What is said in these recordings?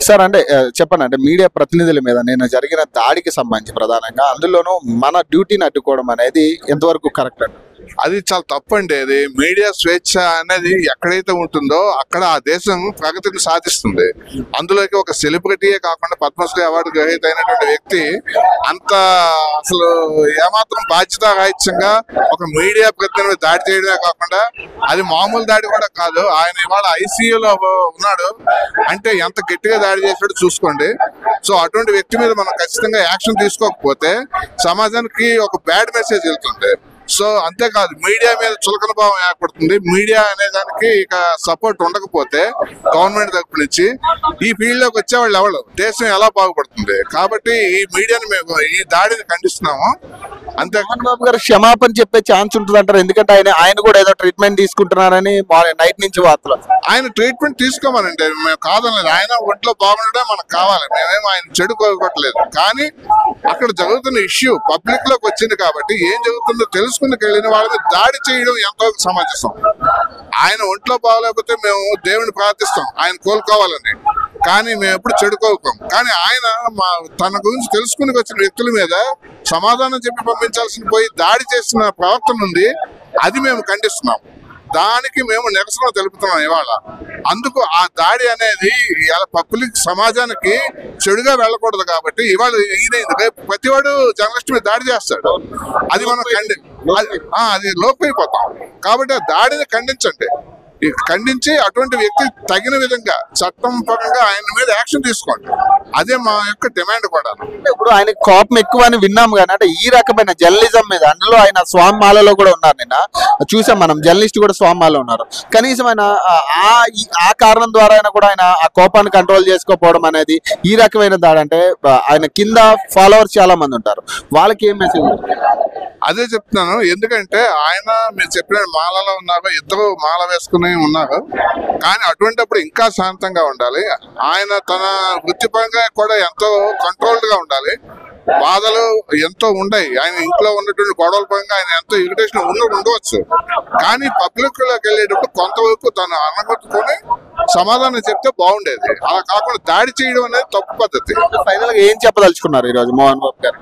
Sir అంటే చెప్పండి, అంటే మీడియా ప్రతినిధుల మీద నేను జరిగిన దాడికి సంబంధించి ప్రధానంగా అందులోనూ మన డ్యూటీని అడ్డుకోవడం అనేది ఎంతవరకు కరెక్ట్ అండి? అది చాలా తప్పండి. అది మీడియా స్వేచ్ఛ అనేది ఎక్కడైతే ఉంటుందో అక్కడ ఆ దేశం ప్రగతిని సాధిస్తుంది. అందులోకి ఒక సెలబ్రిటీయే కాకుండా పద్మశ్రీ అవార్డు గ్రహీత అయినటువంటి వ్యక్తి అంత అసలు ఏమాత్రం బాధ్యతారాహిత్యంగా ఒక మీడియా ప్రతినిధి దాడి చేయడమే కాకుండా అది మామూలు దాడి కూడా కాదు. ఆయన ఇవాళ ఐసీయూలో ఉన్నాడు అంటే ఎంత గట్టిగా దాడి చేసాడో చూసుకోండి. సో అటువంటి వ్యక్తి మీద మనం ఖచ్చితంగా యాక్షన్ తీసుకోకపోతే సమాజానికి ఒక బ్యాడ్ మెసేజ్ వెళ్తుంది. సో అంతేకాదు, మీడియా మీద చులకన భావం ఏర్పడుతుంది. మీడియా అనే దానికి ఇక సపోర్ట్ ఉండకపోతే గవర్నమెంట్ తరపు నుంచి ఈ ఫీల్డ్ లోకి వచ్చేవాళ్ళు ఎవరు, దేశం ఎలా బాగుపడుతుంది? కాబట్టి ఈ మీడియాని మేము ఈ దాడిని ఖండిస్తున్నాము. అంతే. మోహన్ బాబు గారు క్షమాపణ చెప్పే ఛాన్స్ ఉంటుంది అంటారు, ఎందుకంటే ఆయన కూడా ఏదో ట్రీట్మెంట్ తీసుకుంటున్నారని నైట్ నుంచి వార్తలు. ఆయన ట్రీట్మెంట్ తీసుకోమనండి, మేము కాదనలేదు. ఆయన ఒంట్లో బాగుండడం మనకు కావాలి, మేమేమో ఆయన చెడు కోరుకోవట్లేదు. కానీ అక్కడ జరుగుతున్న ఇష్యూ పబ్లిక్ లోకి వచ్చింది కాబట్టి ఏం జరుగుతుందో తెలుసుకుని వెళ్ళిన వాళ్ళని దాడి చేయడం ఎంతవరకు సమంజసం? ఆయన ఒంట్లో బాగలేకపోతే మేము దేవుని ప్రార్థిస్తాం ఆయన కోలుకోవాలని, కానీ మేము ఎప్పుడు చెడు కోరుకోం. కానీ ఆయన తన గురించి తెలుసుకుని వచ్చిన వ్యక్తుల మీద సమాధానం చెప్పి పంపించాల్సిన పోయి దాడి చేసిన ప్రవర్తన ఉంది, అది మేము ఖండిస్తున్నాం. దానికి మేము నిరసన తెలుపుతున్నాం ఇవాళ. అందుకు ఆ దాడి అనేది పబ్లిక్ సమాజానికి చెడుగా వెళ్ళకూడదు కాబట్టి ఇవాళ రేపు ప్రతివాడు జర్నలిస్ట్ మీద దాడి చేస్తాడు, అది మనం అది లోపైపోతాం. కాబట్టి ఆ దాడిని ఖండించండి, ఖండించి అటువంటి వ్యక్తి తగిన విధంగా చట్టం పరంగా ఆయన మీద యాక్షన్ తీసుకోండి. అదే మా యొక్క డిమాండ్ కూడా. ఇప్పుడు ఆయన కోపం ఎక్కువ అని విన్నాము కానీ అంటే ఈ రకమైన జర్నలిజం మీద, అందులో ఆయన స్వామిమాలలో కూడా ఉన్నారు. నిన్న చూసాం మనం, జర్నలిస్ట్ కూడా స్వామిమాలలో ఉన్నారు. కనీసం ఆయన ఆ కారణం ద్వారా అయినా కూడా ఆయన ఆ కోపాన్ని కంట్రోల్ చేసుకోకపోవడం అనేది ఈ రకమైన దాడి. అంటే ఆయన కింద ఫాలోవర్స్ చాలా మంది ఉంటారు, వాళ్ళకి ఏం మెసేజ్? అదే చెప్తున్నాను, ఎందుకంటే ఆయన మీరు చెప్పిన మాలలో ఉన్నారు, ఇద్దరు మాల వేసుకుని ఉన్నారు. కానీ అటువంటిప్పుడు ఇంకా శాంతంగా ఉండాలి. ఆయన తన వృత్తిపరంగా కూడా ఎంతో కంట్రోల్డ్ గా ఉండాలి. బాధలు ఎంతో ఉన్నాయి, ఆయన ఇంట్లో ఉన్నటువంటి గొడవల పరంగా ఆయన ఎంతో ఇరిటేషన్ ఉండవచ్చు. కానీ పబ్లిక్ లోకి వెళ్ళేటప్పుడు కొంతవరకు తను అనగొట్టుకొని సమాధానం చెప్తే బాగుండేది. అలా కాకుండా దాడి చేయడం అనేది తప్పు పద్ధతి. ఫైనల్ గా ఏం చెప్పదలుచుకున్నారు ఈ రోజు మోహన్ బాబు గారు?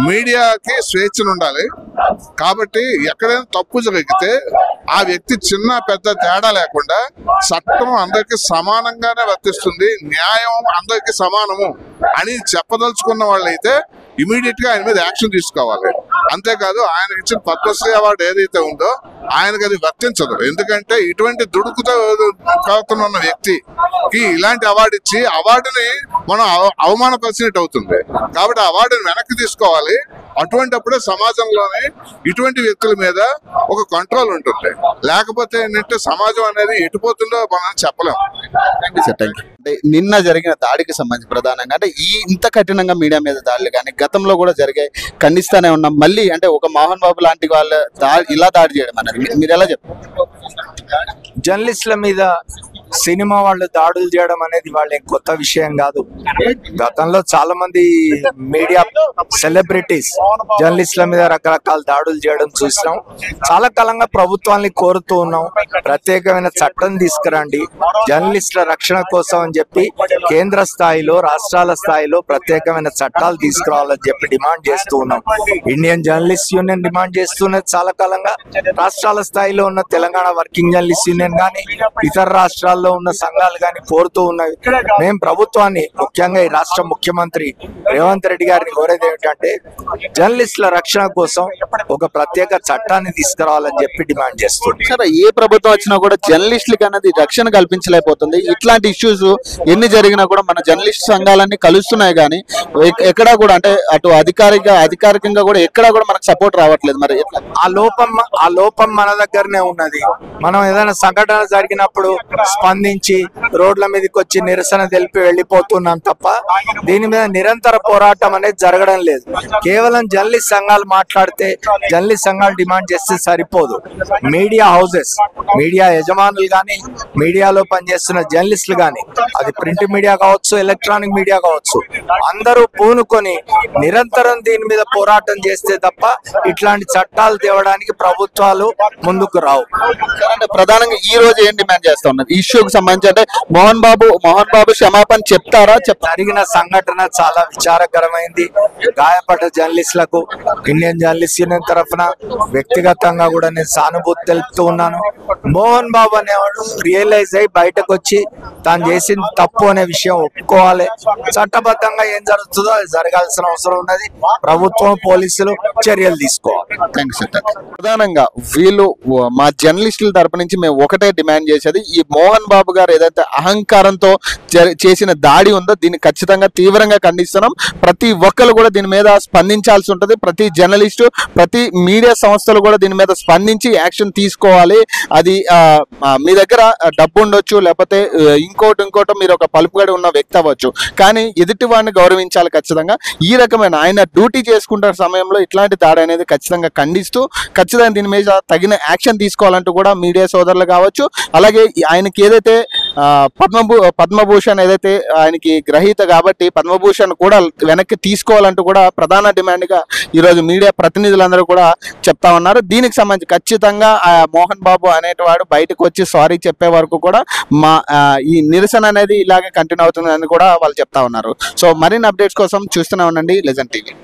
మీడియాకి స్వేచ్ఛను ఉండాలి కాబట్టి ఎక్కడైనా తప్పు జరిగితే ఆ వ్యక్తి చిన్న పెద్ద తేడా లేకుండా చట్టం అందరికి సమానంగానే వర్తిస్తుంది, న్యాయం అందరికి సమానము అని చెప్పదలుచుకున్న వాళ్ళైతే ఇమీడియట్ గా ఆయన మీద యాక్షన్ తీసుకోవాలి. అంతేకాదు, ఆయనకి ఇచ్చిన పద్మశ్రీ అవార్డు ఏదైతే ఉందో ఆయనకు అది వర్తించదు. ఎందుకంటే ఇటువంటి దుడుకుతో ప్రవర్తన ఉన్న వ్యక్తికి ఇలాంటి అవార్డు ఇచ్చి అవార్డుని మనం అవమానపరిచినట్టు అవుతుంది. కాబట్టి అవార్డుని వెనక్కి తీసుకోవాలి. అటువంటిప్పుడే సమాజంలోనే ఇటువంటి వ్యక్తుల మీద ఒక కంట్రోల్ ఉంటుంది. లేకపోతే ఏంటంటే సమాజం అనేది ఎటుపోతుందో మనం చెప్పలేము. అంటే నిన్న జరిగిన దాడికి సంబంధించి ప్రధానంగా అంటే ఇంత కఠినంగా మీడియా మీద దాడులు కానీ గతంలో కూడా జరిగాయి, ఖండిస్తానే ఉన్నాం. మళ్ళీ అంటే ఒక మోహన్ బాబు లాంటి వాళ్ళ ఇలా దాడి చేయడం అనేది మీరు ఎలా చెప్తారు? జర్నలిస్టుల మీద సినిమా వాళ్ళు దాడులు చేయడం అనేది వాళ్ళ కొత్త విషయం కాదు. గతంలో చాలా మంది మీడియా సెలబ్రిటీస్ జర్నలిస్టుల మీద రకరకాల దాడులు చేయడం చూసినాం. చాలా కాలంగా ప్రభుత్వాన్ని కోరుతూ ఉన్నాం, ప్రత్యేకమైన చట్టం తీసుకురండి జర్నలిస్టుల రక్షణ కోసం అని చెప్పి కేంద్ర స్థాయిలో రాష్ట్రాల స్థాయిలో ప్రత్యేకమైన చట్టాలు తీసుకురావాలని చెప్పి డిమాండ్ చేస్తూ ఉన్నాం. ఇండియన్ జర్నలిస్ట్ యూనియన్ డిమాండ్ చేస్తున్నది చాలా కాలంగా. రాష్ట్రాల స్థాయిలో ఉన్న తెలంగాణ వర్కింగ్ జర్నలిస్ట్ యూనియన్ కానీ ఇతర రాష్ట్రాల్లో ఉన్న సంఘాలు కానీ కోరుతూ ఉన్నవి. మేము ప్రభుత్వాన్ని, ముఖ్యంగా ఈ రాష్ట్ర ముఖ్యమంత్రి రేవంత్ రెడ్డి గారిని కోరేది ఏమిటంటే జర్నలిస్టుల రక్షణ కోసం ఒక ప్రత్యేక చట్టాన్ని తీసుకురావాలని చెప్పి డిమాండ్ చేస్తుంది. సరే, ఏ ప్రభుత్వం వచ్చినా కూడా జర్నలిస్టులకి అనేది రక్షణ కల్పించలేకపోతుంది. ఇట్లాంటి ఇష్యూస్ ఎన్ని జరిగినా కూడా మన జర్నలిస్ట్ సంఘాలన్నీ కలుస్తున్నాయి కానీ ఎక్కడా కూడా అంటే అటు అధికారికంగా కూడా ఎక్కడా కూడా మనకు సపోర్ట్ రావట్లేదు. మరి ఆ లోపం మన దగ్గరనే ఉన్నది. మనం ఏదైనా సంఘటన జరిగినప్పుడు స్పందించి రోడ్ల మీదకి వచ్చి నిరసన తెలిపి వెళ్ళిపోతున్నాం తప్ప దీని మీద నిరంతర పోరాటం అనేది జరగడం లేదు. కేవలం జర్నలిస్ట్ సంఘాలు మాట్లాడితే, జర్నలిస్ట్ సంఘాలు డిమాండ్ చేస్తే సరిపోదు. మీడియా హౌసెస్, మీడియా యజమానులు కానీ, మీడియాలో పనిచేస్తున్న జర్నలిస్టులు కానీ, అది ప్రింట్ మీడియా కావచ్చు, ఎలక్ట్రానిక్ మీడియా కావచ్చు, అందరూ పూనుకొని నిరంతరం దీని మీద పోరాటం చేస్తే తప్ప ఇట్లాంటి చట్టాలు తేవడానికి ప్రభుత్వాలు ముందుకు రావు. ప్రధానంగా ఈ రోజు ఏం డిమాండ్ చేస్తా ఉన్నారు? ఇష్యూ ఇష్యూకి సంబంధించి అంటే మోహన్ బాబు క్షమాపణ చెప్తారా? జరిగిన సంఘటన చాలా విచారకరమైంది. గాయపడ్డ జర్నలిస్టులకు ఇండియన్ జర్నలిస్ట్ యూనియన్ తరఫున వ్యక్తిగతంగా కూడా నేను సానుభూతి తెలుపుతూ ఉన్నాను. మోహన్ బాబు అనేవాడు రియలైజ్ అయ్యి బయటకు వచ్చి తాను చేసిన తప్పు అనే విషయం ఒప్పుకోవాలి. చట్టబద్ధంగా ఏం జరుగుతుందో అది జరగాల్సిన అవసరం ఉన్నది. ప్రభుత్వం, పోలీసులు చర్యలు తీసుకోవాలి. ప్రధానంగా వీళ్ళు మా జర్నలిస్టుల తరపు నుంచి మేము ఒకటే డిమాండ్ చేసేది, ఈ మోహన్ బాబు గారు ఏదైతే అహంకారంతో చేసిన దాడి ఉందో దీన్ని ఖచ్చితంగా తీవ్రంగా ఖండిస్తున్నాం. ప్రతి ఒక్కరు కూడా దీని మీద స్పందించాల్సి ఉంటుంది. ప్రతి జర్నలిస్టు, ప్రతి మీడియా సంస్థలు కూడా దీని మీద స్పందించి యాక్షన్ తీసుకోవాలి. అది మీ దగ్గర డబ్బు ఉండొచ్చు, లేకపోతే ఇంకోటి మీరు ఒక పలుపుగడి ఉన్న వ్యక్తి అవ్వచ్చు, కానీ ఎదుటి వాడిని గౌరవించాలి. ఖచ్చితంగా ఈ రకమైన ఆయన డ్యూటీ చేసుకుంటున్న సమయంలో ఇట్లాంటి దాడి అనేది ఖచ్చితంగా ఖండిస్తూ ఖచ్చితంగా దీని మీద తగిన యాక్షన్ తీసుకోవాలంటూ కూడా మీడియా సోదరులు కావచ్చు, అలాగే ఆయనకి ఏదైతే పద్మభూషణ్ ఏదైతే ఆయనకి గ్రహీత కాబట్టి పద్మభూషణ్ కూడా వెనక్కి తీసుకోవాలంటూ కూడా ప్రధాన డిమాండ్గా ఈరోజు మీడియా ప్రతినిధులందరూ కూడా చెప్తా ఉన్నారు. దీనికి సంబంధించి ఖచ్చితంగా మోహన్ బాబు అనేటివాడు బయటకు వచ్చి సారీ చెప్పే వరకు కూడా ఈ నిరసన అనేది ఇలాగే కంటిన్యూ అవుతుందని కూడా వాళ్ళు చెప్తా ఉన్నారు. సో మరిన్ని అప్డేట్స్ కోసం చూస్తూనే ఉండండి లెజెండ్ టీవీ.